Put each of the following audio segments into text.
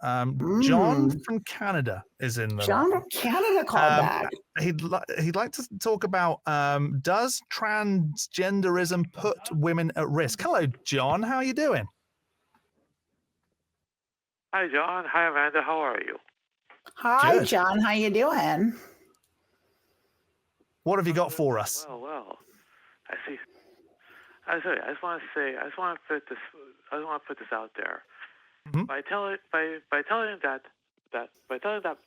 John from Canada is in the John from Canada called back. He'd like to talk about does transgenderism put women at risk? Hello, John. How are you doing? Hi, John. Hi, Amanda. How are you? Hi, Good. John. How you doing? What have you got for us? Well. I see. I just want to put this out there. Mm-hmm. By telling that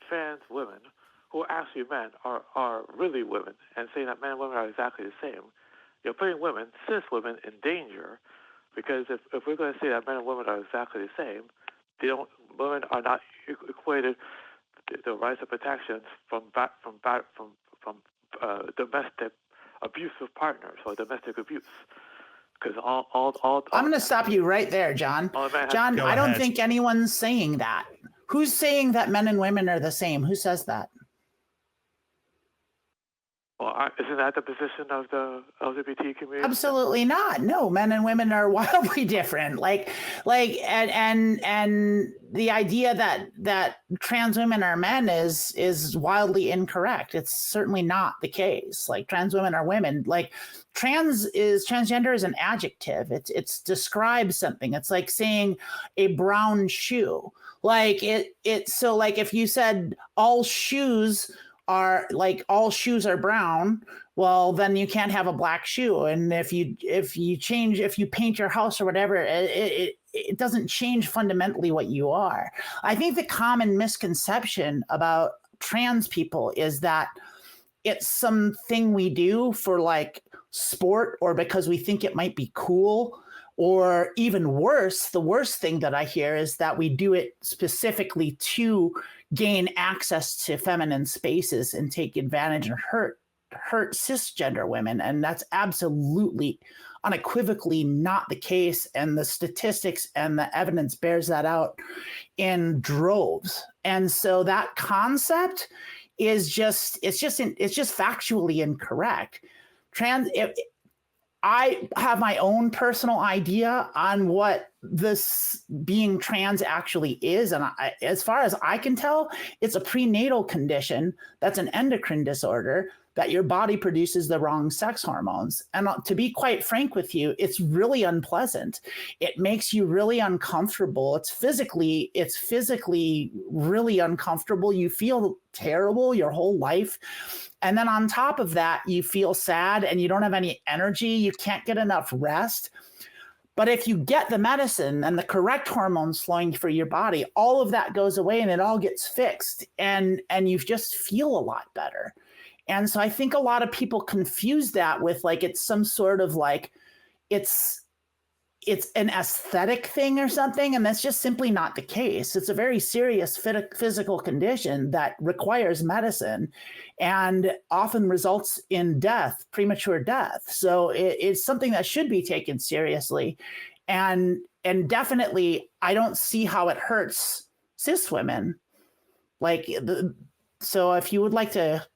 trans women who are actually men are really women, and saying that men and women are exactly the same, you're putting women, cis women, in danger, because if we're going to say that men and women are exactly the same, women are not equated the rights and protections from domestic abusive partners or domestic abuse. Because I'm going to stop you right there, John. John, I don't think anyone's saying that. Who's saying that men and women are the same? Who says that? Well, isn't that the position of the LGBT community? Absolutely not. No, men and women are wildly different. And the idea that trans women are men is wildly incorrect. It's certainly not the case. Like, trans women are women. Like, transgender is an adjective. It's describes something. It's like saying a brown shoe. Like so like if you said all shoes are brown, well, then you can't have a black shoe. And if you paint your house or whatever, it doesn't change fundamentally what you are. I think the common misconception about trans people is that it's something we do for like sport, or because we think it might be cool, or even worse, the worst thing that I hear is that we do it specifically to gain access to feminine spaces and take advantage and hurt cisgender women. And that's absolutely, unequivocally not the case. And the statistics and the evidence bears that out in droves. And so that concept is just factually incorrect. I have my own personal idea on what this being trans actually is. And as far as I can tell, it's a prenatal condition that's an endocrine disorder that your body produces the wrong sex hormones. And to be quite frank with you, it's really unpleasant. It makes you really uncomfortable. It's physically really uncomfortable. You feel terrible your whole life. And then on top of that, you feel sad and you don't have any energy. You can't get enough rest. But if you get the medicine and the correct hormones flowing through your body, all of that goes away and it all gets fixed. And you just feel a lot better. And so I think a lot of people confuse that with like it's some sort of like it's an aesthetic thing or something. And that's just simply not the case. It's a very serious physical condition that requires medicine and often results in death, premature death. So it's something that should be taken seriously. And definitely, I don't see how it hurts cis women. So if you would like to,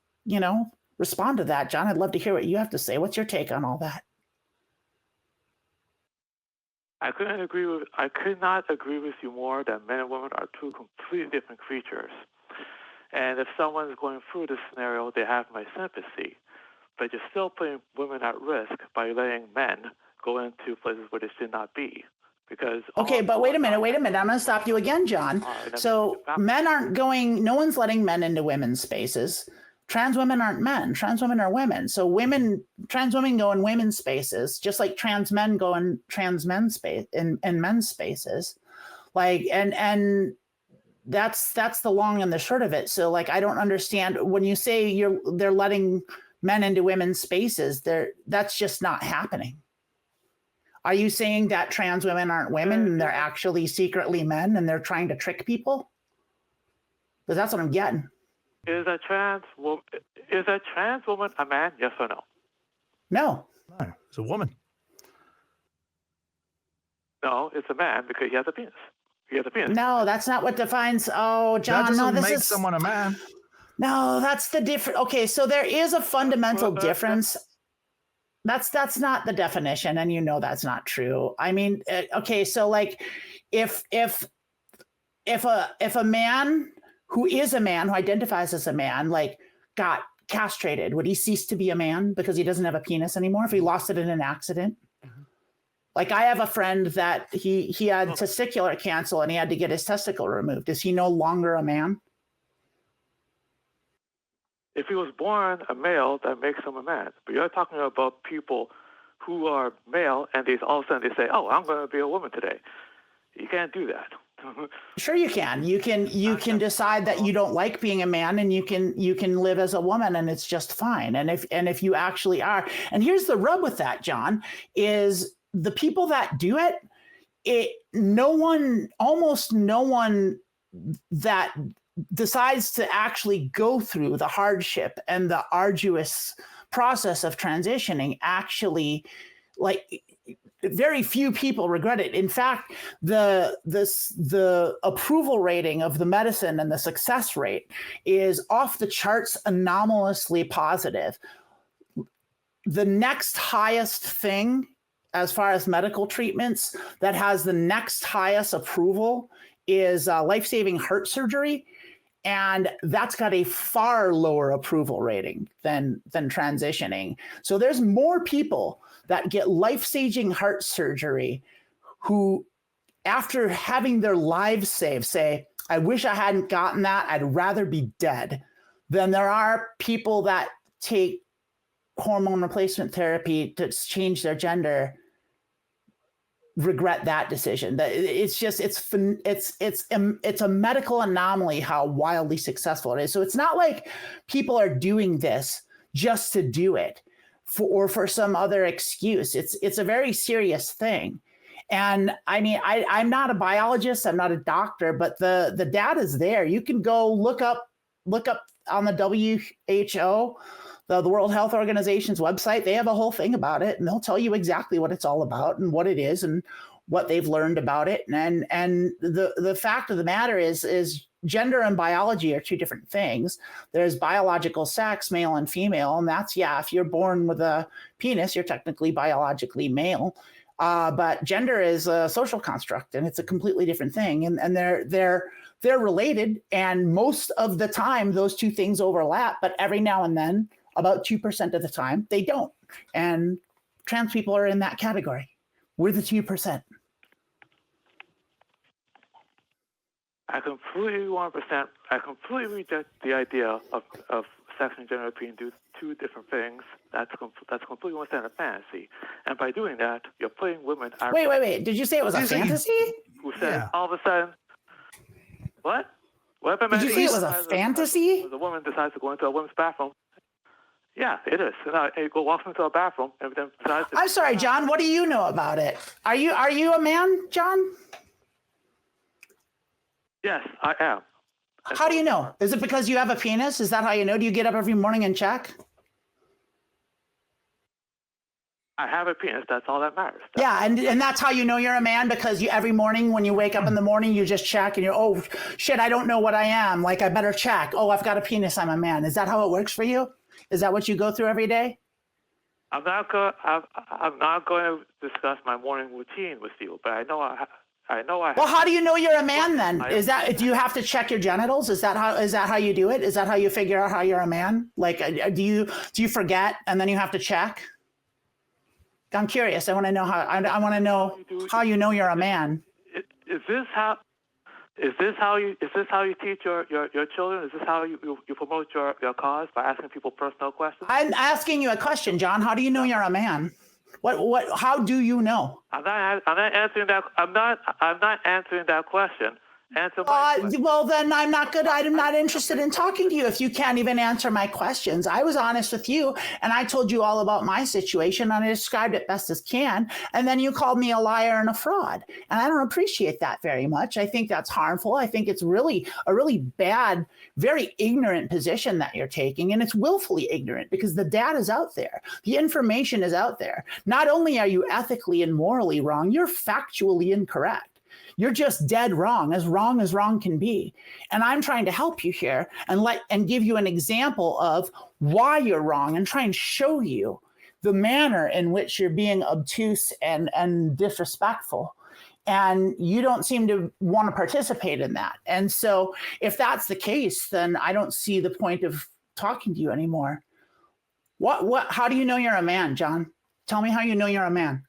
respond to that, John, I'd love to hear what you have to say. What's your take on all that? I could not agree with you more that men and women are two completely different creatures. And if someone's going through this scenario, they have my sympathy. But you're still putting women at risk by letting men go into places where they should not be. Because okay, but wait a minute. I'm going to stop you again, John. So men aren't going, no one's letting men into women's spaces. Trans women aren't men. Trans women are women. So trans women go in women's spaces, just like trans men go in trans men's space in men's spaces. And that's the long and the short of it. So I don't understand when you say they're letting men into women's spaces, that's just not happening. Are you saying that trans women aren't women and they're actually secretly men and they're trying to trick people? Because that's what I'm getting. Is a trans woman a man? Yes or no? No, it's a woman. No, it's a man because he has a penis. No, that's not what defines. Oh, John, that doesn't make someone a man. No, that's the difference. Okay, so there is a fundamental difference. That's not the definition, and that's not true. I mean, okay, so if if a man who is a man, who identifies as a man, like got castrated, would he cease to be a man because he doesn't have a penis anymore if he lost it in an accident? Like I have a friend that he had testicular cancer and he had to get his testicle removed. Is he no longer a man? If he was born a male, that makes him a man. But you're talking about people who are male and all of a sudden they say, "Oh, I'm going to be a woman today." You can't do that. Sure you can. You can decide that you don't like being a man and you can live as a woman and it's just fine. And if you actually are, and here's the rub with that, John, is the people that do it, almost no one that decides to actually go through the hardship and the arduous process of transitioning actually, like, very few people regret it. In fact, the approval rating of the medicine and the success rate is off the charts, anomalously positive. The next highest thing, as far as medical treatments, that has the next highest approval is life-saving heart surgery. And that's got a far lower approval rating than transitioning. So there's more people that get life-saving heart surgery who, after having their lives saved, say, "I wish I hadn't gotten that. I'd rather be dead," than there are people that take hormone replacement therapy to change their gender, regret that decision. It's just it's a medical anomaly how wildly successful it is. So it's not like people are doing this just to do it for some other excuse. It's a very serious thing. And I mean, I'm not a biologist, I'm not a doctor, but the data's there. You can go look up on the WHO, the World Health Organization's website. They have a whole thing about it, and they'll tell you exactly what it's all about and what it is and what they've learned about it. And the fact of the matter is gender and biology are two different things. There's biological sex, male and female, and that's, if you're born with a penis, you're technically biologically male. But gender is a social construct, and it's a completely different thing. And they're related, and most of the time those two things overlap, but every now and then, about 2% of the time, they don't. And trans people are in that category. We're the 2%. I completely 1%. I completely reject the idea of sex and gender being two different things. That's completely 1% a fantasy. And by doing that, you're putting women. Wait. Did you say it was a fantasy? Who said all of a sudden? What? What Did you say it was a fantasy? The woman decides to go into a women's bathroom. Yeah, it is. And walks into a bathroom and then decides to. I'm sorry, John. What do you know about it? Are you a man, John? Yes, I am. How do you know? Is it because you have a penis? Is that how you know? Do you get up every morning and check? I have a penis. That's all that matters. And that's how you know you're a man, because every morning when you wake up in the morning, you just check and you're, "Oh, shit, I don't know what I am. Like, I better check. Oh, I've got a penis. I'm a man." Is that how it works for you? Is that what you go through every day? I'm not going to discuss my morning routine with you, but I know I Well, how do you know you're a man then? Do you have to check your genitals? Is that how you do it? Is that how you figure out how you're a man? Like, do you forget and then you have to check? I'm curious. I want to know how you know you're a man. Is this how you teach your children? Is this how you promote your cause, by asking people personal questions? I'm asking you a question, John. How do you know you're a man? What? How do you know? I'm not answering that. I'm not answering that question. Answer my question. Well, then I'm not good. I'm not interested in talking to you if you can't even answer my questions. I was honest with you, and I told you all about my situation, and I described it best as can. And then you called me a liar and a fraud, and I don't appreciate that very much. I think that's harmful. I think it's really a really bad, very ignorant position that you're taking, and it's willfully ignorant because the data is out there. The information is out there. Not only are you ethically and morally wrong, you're factually incorrect. You're just dead wrong as wrong can be. And I'm trying to help you here and give you an example of why you're wrong and try and show you the manner in which you're being obtuse and disrespectful. And you don't seem to want to participate in that. And so if that's the case, then I don't see the point of talking to you anymore. How do you know you're a man, John? Tell me how you know you're a man.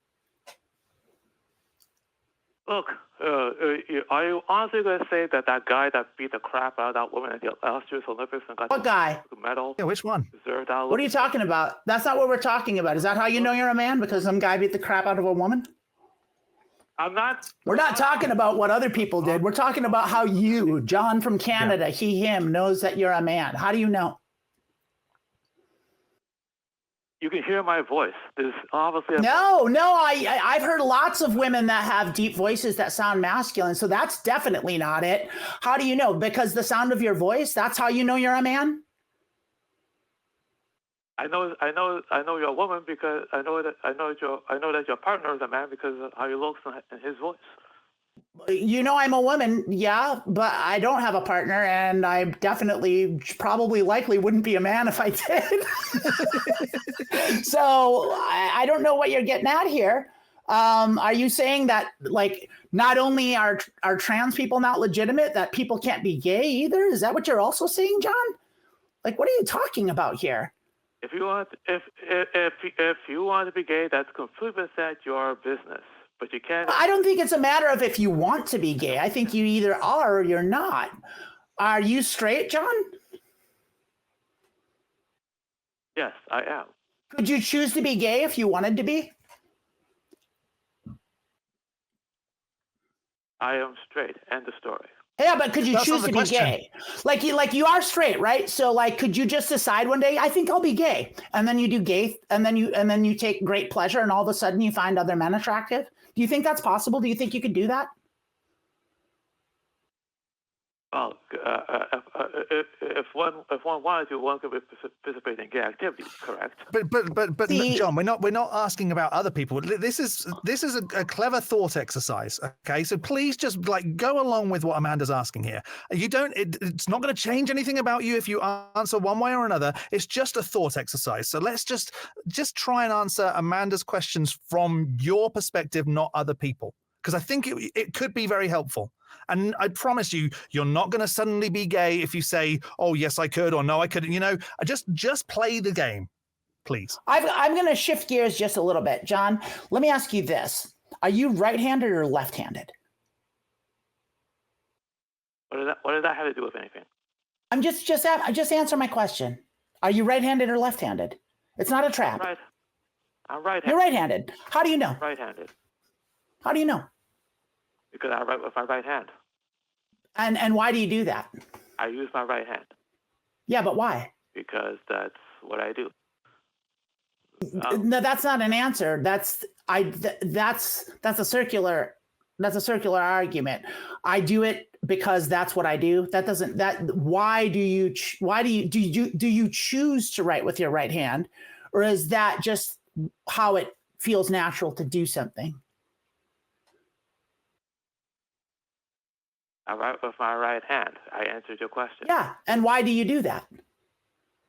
Look, are you honestly going to say that guy that beat the crap out of that woman at the last year's Olympics and got What guy? the medal? Yeah, which one? Deserved that? What are you talking about? That's not what we're talking about. Is that how you know you're a man? Because some guy beat the crap out of a woman? I'm not. We're not talking about what other people did. We're talking about how you, John from Canada, he, him, knows that you're a man. How do you know? You can hear my voice. There's obviously No, I've heard lots of women that have deep voices that sound masculine. So that's definitely not it. How do you know? Because the sound of your voice, that's how you know you're a man? I know you're a woman because I know that your partner is a man because of how he looks and his voice. You know I'm a woman, yeah, but I don't have a partner, and I definitely, probably, likely wouldn't be a man if I did. So I don't know what you're getting at here. Are you saying that, like, not only are trans people not legitimate, that people can't be gay either? Is that what you're also saying, John? Like, what are you talking about here? If you want to be gay, that's completely at your business. But you can't. I don't think it's a matter of if you want to be gay. I think you either are or you're not. Are you straight, John? Yes, I am. Could you choose to be gay if you wanted to be? I am straight. End of story. Yeah, but could you That's choose not to the be question. gay? Like you are straight, right? So like, could you just decide one day, I think I'll be gay, and then you do gay, and then you take great pleasure, and all of a sudden you find other men attractive? Do you think that's possible? Do you think you could do that? Well, if one wanted to, one could participate in gay activities, correct? But See- John, we're not asking about other people. This is a clever thought exercise. Okay, so please just like go along with what Amanda's asking here. You don't. It's not going to change anything about you if you answer one way or another. It's just a thought exercise. So let's just try and answer Amanda's questions from your perspective, not other people, because I think it could be very helpful. And I promise you, you're not going to suddenly be gay if you say, "Oh, yes, I could," or "No, I couldn't." You know, just play the game, please. I'm going to shift gears just a little bit, John. Let me ask you this: are you right-handed or left-handed? What does that have to do with anything? I'm just answer my question. Are you right-handed or left-handed? It's not a trap. Right. I'm right-handed. You're right-handed. How do you know? Right-handed. How do you know? Because I write with my right hand. And why do you do that? I use my right hand. Yeah, but why? Because that's what I do. No, that's not an answer. That's a circular argument. I do it because that's what I do. Why do you choose to write with your right hand, or is that just how it feels natural to do something? I write with my right hand. I answered your question. Yeah, and why do you do that?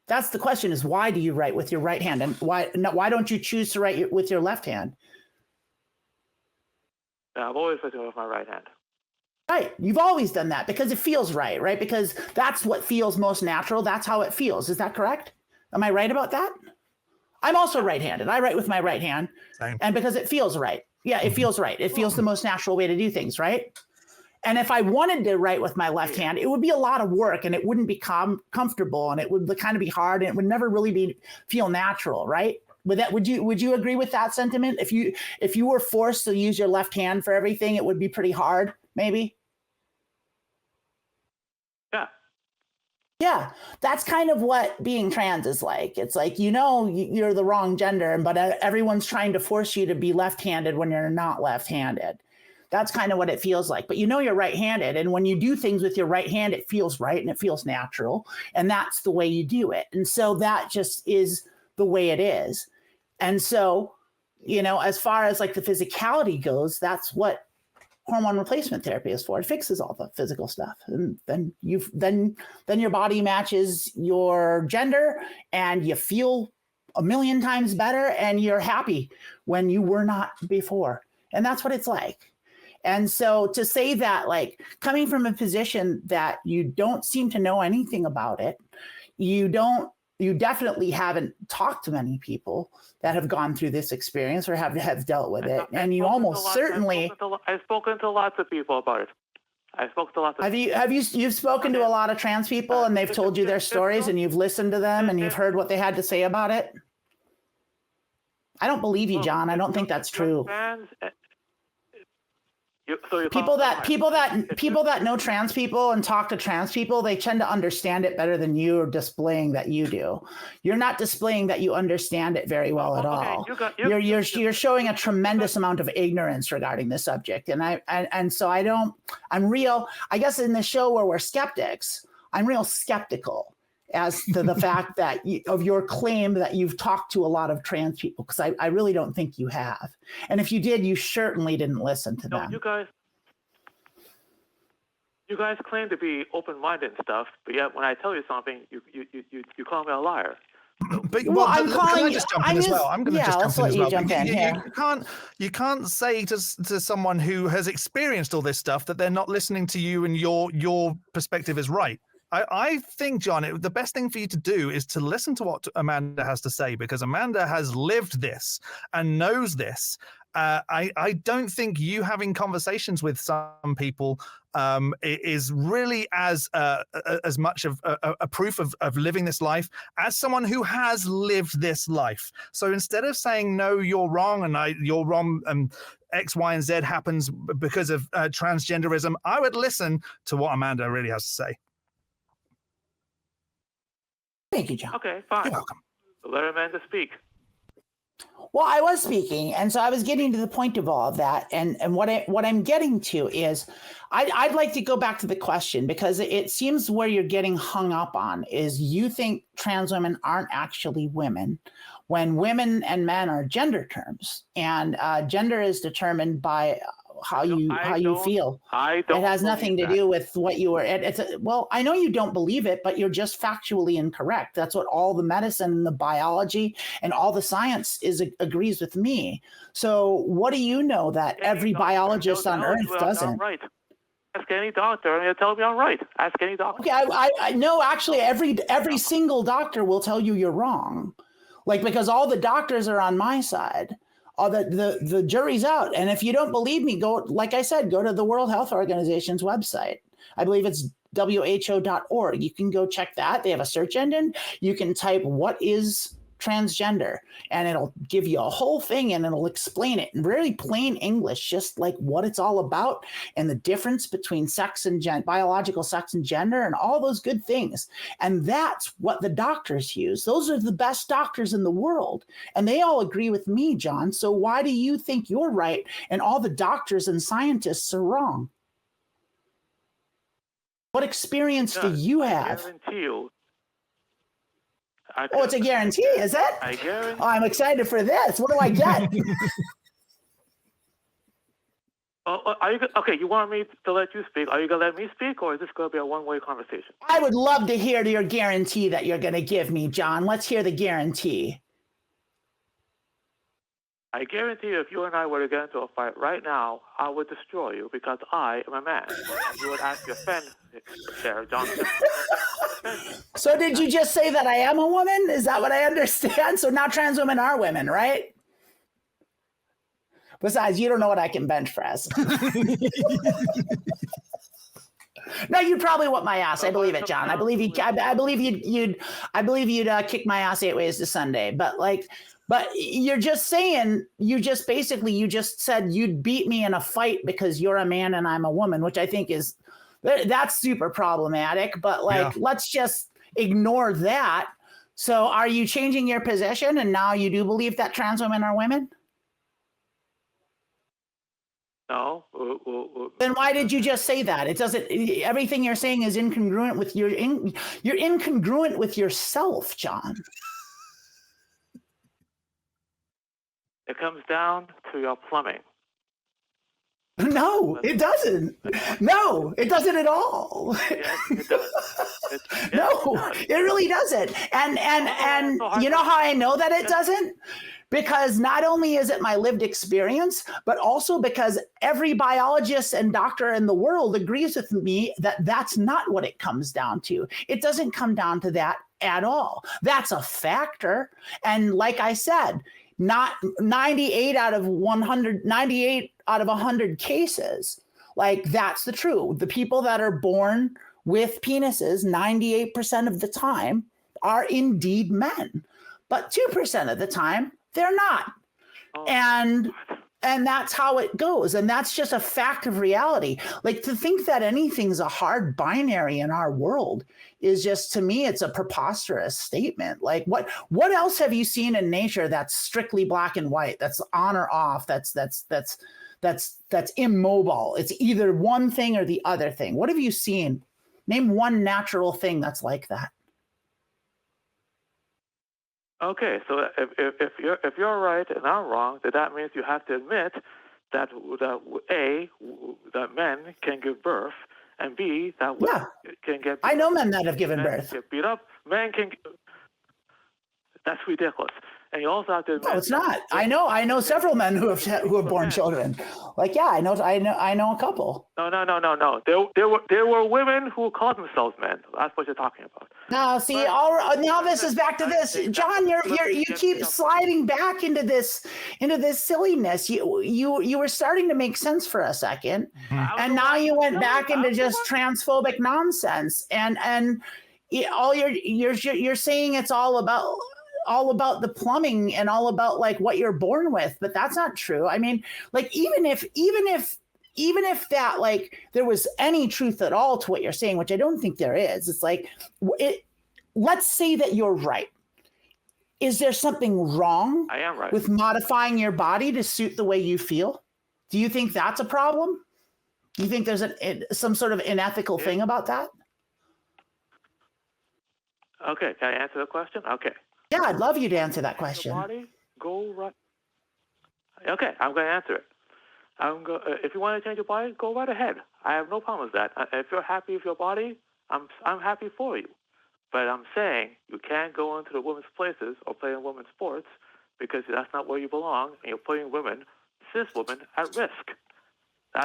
That's the question: is why do you write with your right hand, and why don't you choose to write with your left hand? I've always written with my right hand. Right, you've always done that because it feels right? Because that's what feels most natural. That's how it feels. Is that correct? Am I right about that? I'm also right-handed. I write with my right hand, Same. and because it feels right. Yeah, it feels right. It feels the most natural way to do things, right? And if I wanted to write with my left hand, it would be a lot of work, and it wouldn't be comfortable, and it would kind of be hard, and it would never really feel natural, right? Would you agree with that sentiment? If you were forced to use your left hand for everything, it would be pretty hard, maybe. Yeah. Yeah, that's kind of what being trans is like. It's like, you're the wrong gender, but everyone's trying to force you to be left-handed when you're not left-handed. That's kind of what it feels like. But you're right-handed. And when you do things with your right hand, it feels right and it feels natural. And that's the way you do it. And so that just is the way it is. And so, as far as like the physicality goes, that's what hormone replacement therapy is for. It fixes all the physical stuff. And then your body matches your gender and you feel a million times better and you're happy when you were not before. And that's what it's like. And so to say that, like, coming from a position that you don't seem to know anything about it, you definitely haven't talked to many people that have gone through this experience or have dealt with it. And you almost certainly... I've spoken to lots of people about it. I spoke to lots of You've spoken to a lot of trans people and they've told you their stories and you've listened to them and you've heard what they had to say about it? I don't believe you, John. I don't think that's true. People that know trans people and talk to trans people, they tend to understand it better than you are displaying that you do. You're not displaying that you understand it very well at all. You're showing a tremendous amount of ignorance regarding the subject. And so I'm real, I guess in the show where we're skeptics, I'm real skeptical as to the fact that of your claim that you've talked to a lot of trans people, because I really don't think you have. And if you did, you certainly didn't listen to them. You guys claim to be open-minded and stuff, but yet when I tell you something, you call me a liar. But well, I'm calling can I just jump in as well? I'm going to just jump in as well. You can't say to someone who has experienced all this stuff that they're not listening to you and your perspective is right. I think, John, the best thing for you to do is to listen to what Amanda has to say, because Amanda has lived this and knows this. I don't think you having conversations with some people is really as much of a proof of living this life as someone who has lived this life. So instead of saying, no, you're wrong and you're wrong and X, Y, and Z happens because of transgenderism, I would listen to what Amanda really has to say. Thank you, John. Okay, fine. You're welcome. Let Amanda speak. Well, I was speaking, and so I was getting to the point of all of that, and what I'm getting to is, I'd like to go back to the question, because it seems where you're getting hung up on is you think trans women aren't actually women, when women and men are gender terms, and gender is determined by how you feel. I don't. It has nothing to do with what you were. Well, I know you don't believe it, but you're just factually incorrect. That's what all the medicine and the biology and all the science agrees with me. So what do you know that every biologist on Earth doesn't? Right. Ask any doctor, and they'll tell me I'm right. Ask any doctor. Okay, I know. Actually, every single doctor will tell you you're wrong, like, because all the doctors are on my side. The jury's out. And if you don't believe me, like I said, go to the World Health Organization's website. I believe it's WHO.org. You can go check that. They have a search engine. You can type what is transgender, and it'll give you a whole thing, and it'll explain it in very plain English, just like what it's all about and the difference between sex and biological sex and gender and all those good things. And that's what the doctors use. Those are the best doctors in the world, and they all agree with me, John. So why do you think you're right and all the doctors and scientists are wrong? What experience do you have? I guarantee you. Oh, it's a guarantee, is it? I guarantee. Oh, I'm excited for this. What do I get? Are you okay? You want me to let you speak? Are you gonna let me speak, or is this gonna be a one-way conversation? I would love to hear your guarantee that you're gonna give me, John. Let's hear the guarantee. I guarantee you, if you and I were to get into a fight right now, I would destroy you because I am a man. You would ask your friend there, Johnson. So did you just say that I am a woman? Is that what I understand? So now trans women are women, right? Besides, you don't know what I can bench press. No, you'd probably whip my ass. I believe it, John. I believe you'd kick my ass 8 ways to Sunday. But you're just saying, you just said you'd beat me in a fight because you're a man and I'm a woman, which I think that's super problematic. But let's just ignore that. So are you changing your position and now you do believe that trans women are women? No. Then why did you just say that? It doesn't. Everything you're saying is incongruent with you're incongruent with yourself, John. It comes down to your plumbing. No, it doesn't. No, it doesn't at all. Yes, it does. No, it really doesn't. And you know how I know that it doesn't? Because not only is it my lived experience, but also because every biologist and doctor in the world agrees with me that that's not what it comes down to. It doesn't come down to that at all. That's a factor. And like I said, not 98 out of 100 cases, like that's the truth. The people that are born with penises 98% of the time are indeed men, but 2% of the time they're not. And that's how it goes. And that's just a fact of reality. Like, to think that anything's a hard binary in our world is just, to me, it's a preposterous statement. Like, what else have you seen in nature that's strictly black and white, that's on or off, that's immobile? It's either one thing or the other thing. What have you seen? Name one natural thing that's like that. Okay, so if you're right and I'm wrong, then that means you have to admit that that men can give birth, and B, that women can get. I know men that have given birth. Get beat up. Men can. That's ridiculous. And you also have to admit. No, it's not. I know several men who have born children. Like, yeah, I know a couple. No. There were women who called themselves men. That's what you're talking about. Now, see, now this is back to this, John. You keep sliding back into this silliness. You were starting to make sense for a second, and now you went back into just transphobic nonsense. And all you're saying it's all about the plumbing and all about like what you're born with, but that's not true. I mean, like, even if that, like, there was any truth at all to what you're saying, which I don't think there is, it's like, let's say that you're right. Is there something wrong I am right. with modifying your body to suit the way you feel? Do you think that's a problem? Do you think there's some sort of unethical thing about that? Okay, can I answer the question? Okay. Yeah, I'd love you to answer that question. Body, go right. Okay, I'm going to answer it. If you want to change your body, go right ahead. I have no problem with that. If you're happy with your body, I'm happy for you. But I'm saying you can't go into the women's places or play in women's sports because that's not where you belong, and you're putting cis women, at risk.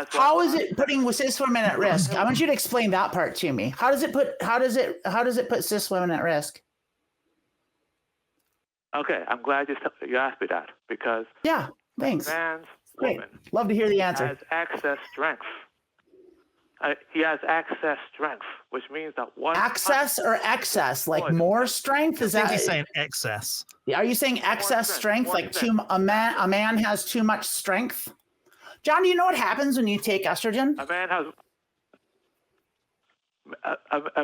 How is it putting cis women at risk? I want you to explain that part to me. How does it put cis women at risk? Okay, I'm glad you asked me that, because thanks. Man's Great. woman Love to hear the answer. has access strength. He has access strength, which means that access or excess, like more strength? Is that? He's saying excess. Are you saying excess strength, like a man has too much strength? John, do you know what happens when you take estrogen? A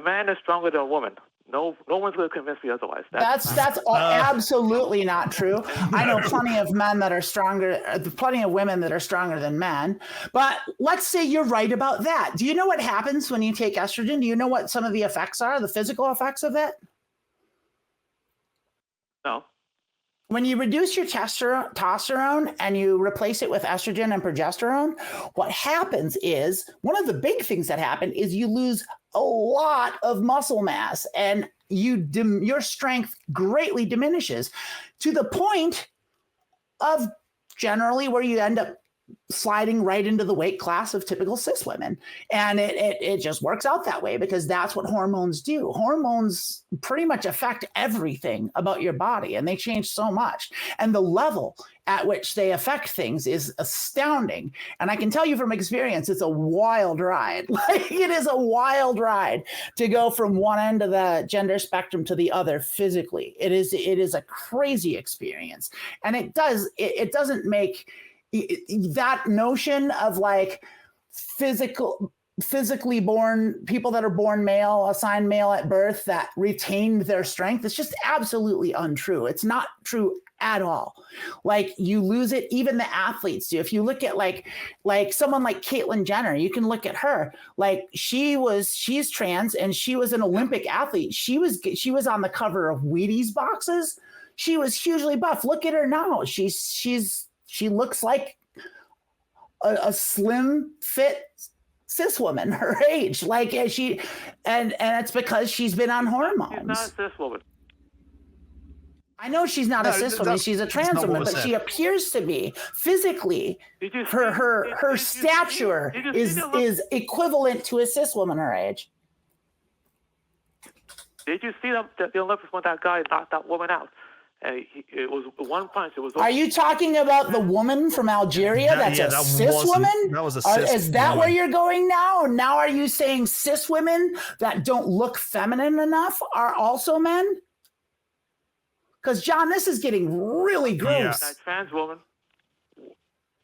man is stronger than a woman. No one's going to convince me otherwise. That's absolutely not true. I know plenty of men that are stronger, plenty of women that are stronger than men. But let's say you're right about that. Do you know what happens when you take estrogen? Do you know what some of the effects are, the physical effects of it? No. When you reduce your testosterone and you replace it with estrogen and progesterone, what happens is, one of the big things that happen is you lose a lot of muscle mass, and your strength greatly diminishes to the point of generally where you end up sliding right into the weight class of typical cis women. And it just works out that way because that's what hormones do. Hormones pretty much affect everything about your body, and they change so much. And the level at which they affect things is astounding. And I can tell you from experience, it's a wild ride. Like, it is a wild ride to go from one end of the gender spectrum to the other physically. It is a crazy experience. And it doesn't make that notion of like physically born people that are born male, assigned male at birth, that retained their strength. It's just absolutely untrue. It's not true at all. Like, you lose it. Even the athletes do. If you look at like someone like Caitlyn Jenner, you can look at her. Like, she's trans and she was an Olympic athlete. She was on the cover of Wheaties boxes. She was hugely buff. Look at her now. She looks like a slim, fit cis woman her age. Like, and it's because she's been on hormones. She's not a cis woman. I know she's not a cis woman; she's a trans woman, but she appears to be physically. Her stature is equivalent to a cis woman her age. Did you see the Olympics when that guy knocked that woman out? And it was one punch. It was. Are you talking about the woman from Algeria? That's a cis woman. That was a cis. Is that where you're going now? Now are you saying cis women that don't look feminine enough are also men? Because John, this is getting really gross. That trans woman.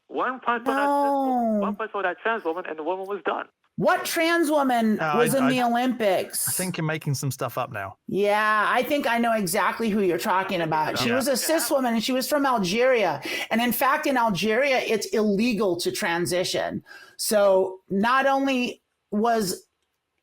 One punch No. for that trans woman, and the woman was done. What trans woman was in the Olympics? I think you're making some stuff up now. Yeah, I think I know exactly who you're talking about. She was a cis woman and she was from Algeria. And in fact, in Algeria, it's illegal to transition. So not only was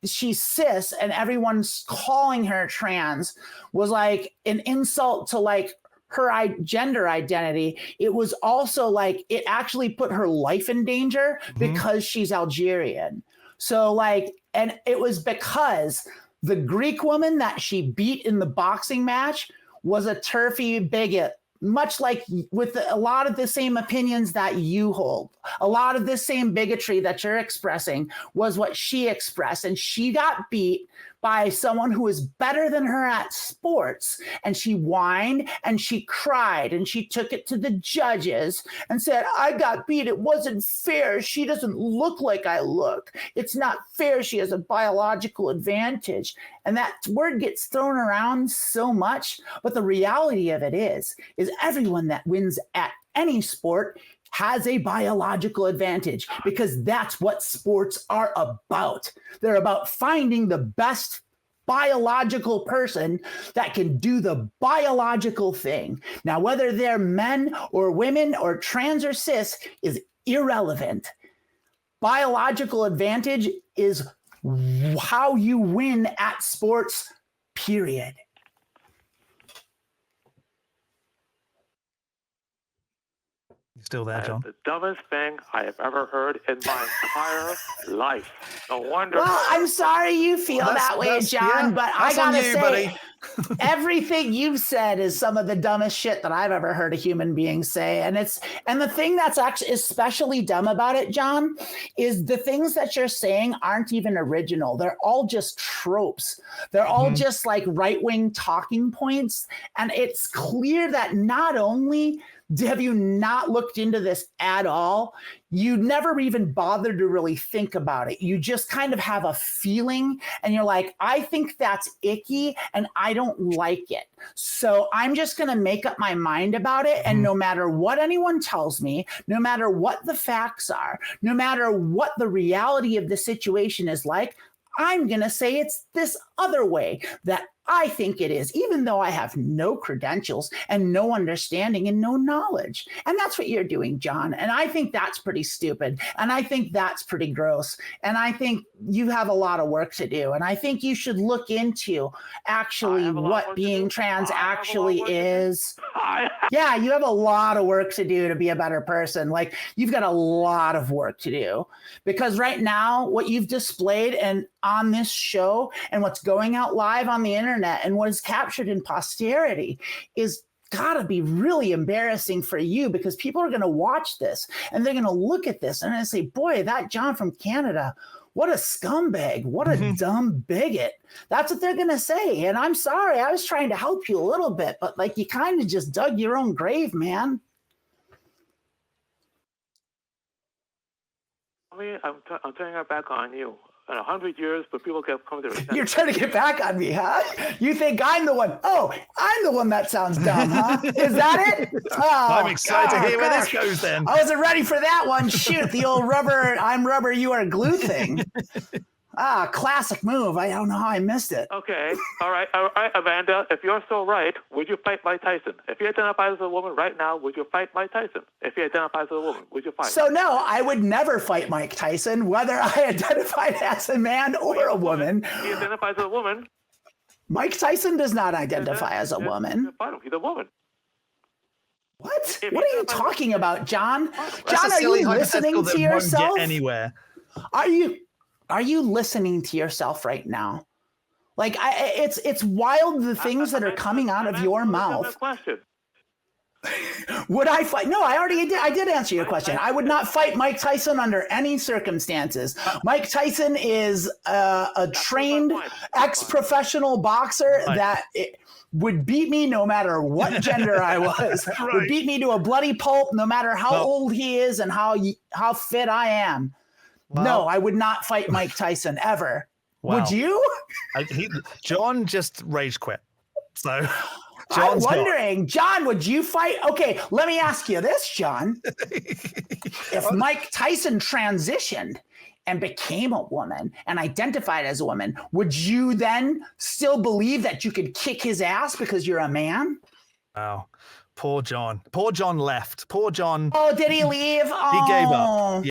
she cis and everyone's calling her trans was like an insult to like her gender identity, it was also like it actually put her life in danger because she's Algerian. So like, and it was because the Greek woman that she beat in the boxing match was a turfy bigot, much like with a lot of the same opinions that you hold. A lot of this same bigotry that you're expressing was what she expressed. And she got beat by someone who was better than her at sports. And she whined and she cried and she took it to the judges and said, I got beat. It wasn't fair. She doesn't look like I look. It's not fair. She has a biological advantage. And that word gets thrown around so much. But the reality of it is everyone that wins at any sport has a biological advantage because that's what sports are about. They're about finding the best biological person that can do the biological thing. Now, whether they're men or women or trans or cis is irrelevant. Biological advantage is how you win at sports, period. Still there, John? The dumbest thing I have ever heard in my entire life. No wonder. Well, I'm sorry you feel that way, John, but I gotta say, buddy. everything you've said is some of the dumbest shit that I've ever heard a human being say. And the thing that's actually especially dumb about it, John, is the things that you're saying aren't even original. They're all just tropes. They're all just like right-wing talking points. And it's clear that not only have you not looked into this at all, you never even bothered to really think about it. You just kind of have a feeling and you're like, I think that's icky and I don't like it. So I'm just going to make up my mind about it. And no matter what anyone tells me, no matter what the facts are, no matter what the reality of the situation is like, I'm going to say it's this other way that I think it is, even though I have no credentials and no understanding and no knowledge. And that's what you're doing, John. And I think that's pretty stupid. And I think that's pretty gross. And I think you have a lot of work to do. And I think you should look into actually what being trans actually is. Yeah, you have a lot of work to do to be a better person. Like, you've got a lot of work to do. Because right now, what you've displayed and on this show and what's going out live on the internet and what is captured in posterity is gotta be really embarrassing for you, because people are going to watch this and they're going to look at this and they're going to say, boy, that John from Canada, what a scumbag, what a dumb bigot. That's what they're going to say. And I'm sorry, I was trying to help you a little bit, but like, you kind of just dug your own grave, man. I mean, I'm turning our back on you. In 100 years, but people kept coming to You're trying to get back on me, huh? You think I'm the one? Oh, I'm the one that sounds dumb, huh? Is that it? Oh, I'm excited to hear where this goes then. I wasn't ready for that one. Shoot, the old rubber, I'm rubber, you are glue thing. Classic move. I don't know how I missed it. Okay. All right, Amanda, if you're so right, would you fight Mike Tyson? If you identify as a woman right now, would you fight Mike Tyson? If you identify as a woman, would you fight? So no, I would never fight Mike Tyson, whether I identified as a man or a woman. He identifies as a woman. Mike Tyson does not identify as a woman. He's a woman. What? What are you talking about, John? That's John, a are silly you listening hypothetical to that won't yourself? get anywhere. Are you listening to yourself right now? Like, it's wild the things that are coming out of your mouth. Question. Would I fight? No, I did answer your question. I would not fight Mike Tyson under any circumstances. Mike Tyson is a trained ex-professional boxer that would beat me no matter what gender I was. Right. Would beat me to a bloody pulp no matter how old he is and how fit I am. Well, no, I would not fight Mike Tyson ever. Wow. Would you? John just rage quit. So I'm wondering, John, would you fight? Okay, let me ask you this, John. If Mike Tyson transitioned and became a woman and identified as a woman, would you then still believe that you could kick his ass because you're a man? Wow. Poor John. Poor John left. Poor John. Oh, did he leave? He gave up.